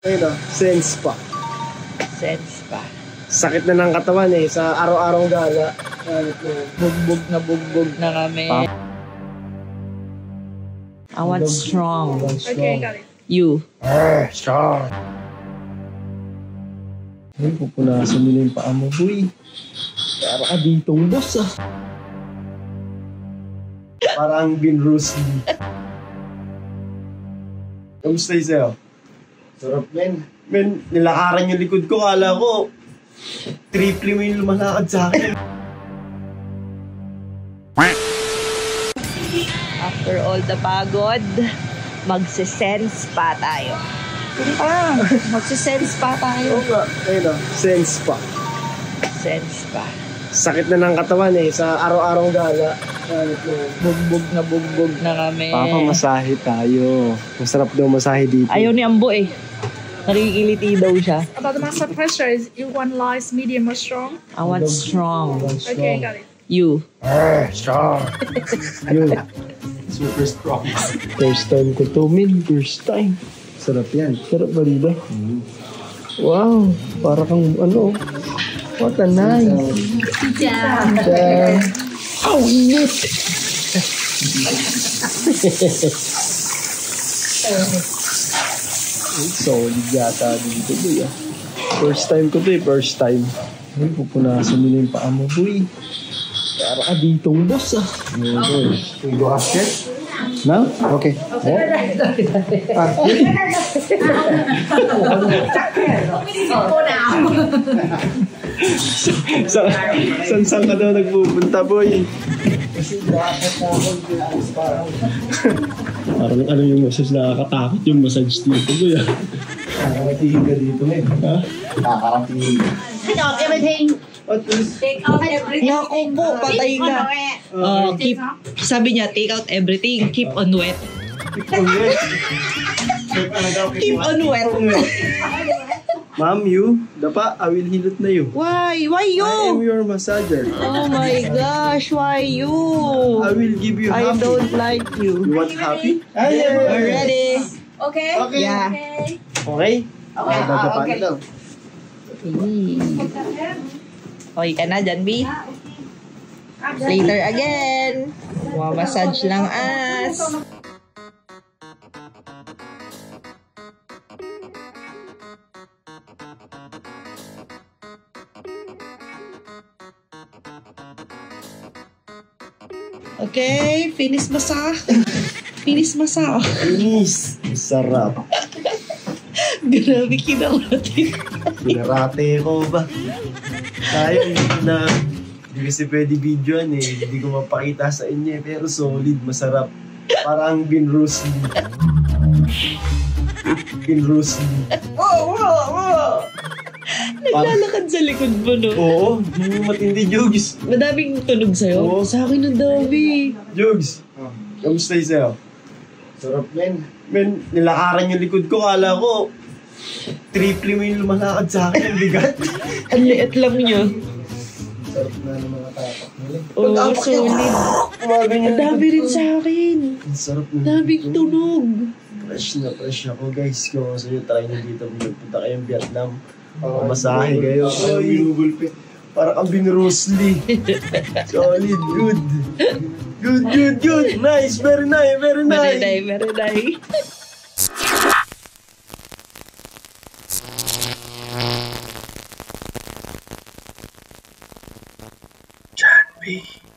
Ayun o, sense pa. Sense pa. Sakit na ng katawan eh, sa araw-araw gala. Bugbog na kami. I want strong. Okay, got it. You. Strong. Ay, pupunasan mo na yung paa mo, boy. Para ka ditong boss ah. Parang Bruce Lee. Kamusta yung sa'yo? Sarap, men. Men, nilakaran yung likod ko. Kala ko, triple mo yung lumalakad sa akin. After all the pagod, magsisense pa tayo. Magsisense pa tayo. Oo nga. Ayun o, sense pa. Sense pa. Sakit na ng katawan eh, sa araw-araw gala. Bugbog na kami. Papamasahe tayo. Masarap daw masahe dito. Ayaw ni Ambo eh. Nakikiliti daw siya. About the master pressure, is you want light, medium, or strong? I want strong. Okay, got it. You. Strong. Yun. Super strong. First time ko to, min. First time. Sarap yan. Sarap ba diba? Wow. Para kang ano. What a nice. Yeah. Oh, init. Solid yata dito, boy. Ah. First time ko to eh. First time. Ay, pupunasan mo na yung paa mo, boy. Para ka ditong boss ah. Yeah, boy. Can you go upstairs? No? Okay. Saan ka daw nagpupunta, boy? Parang ano yung massage, nakakatakot yung massage dito, boy. Nakakarating ka dito, eh. Ha? Nakakarating. Take out everything. Take out everything. Naku po, patay ka. Keep, sabi niya, take out everything. Keep on wet. Keep on wet. Ma'am, you, dapa, I will hilot na you. Why? Why I am you? your massager. Oh my gosh, why you? I will give you I happy. don't like You you. want happy? Ready? Okay? Okay. Yeah. Okay. Okay? Okay, Dadapa okay. na daw. Okay ka na dyan, B? Later again. Massage lang as. Okay, finish massage. Finish massage. Inis. Sarap. Grabe kinakatin. Pinarate ko ba? Sayang na hindi kasi pwede videoan eh. Hindi ko mapakita sa inyo eh. Pero solid, masarap. Parang Bruce Lee. Bruce Lee. Naglalakad sa likod mo, no? Oo, matindi, Jogs. Madaming tunog sa'yo? Oo. Sa akin ang dami. Jogs, kamusta yung sa'yo? Sarap, men. Men, nilakaran yung likod ko. Kala ko, triple mo yung lumalakad sa akin. Ang bigat. Ang liit lang niya. Sarap na ng mga tapak nila. Oo, solid. Ang dami rin sa akin. Ang sarap na. Daming tunog. Fresh na fresh ako, guys. Kung gusto nyo, try nyo dito. Magpunta kayong Vietnam. Masahe kayo. Para kang Bruce Lee. Solid, good. Good. Nice, very nice, very nice. Very nice. John B.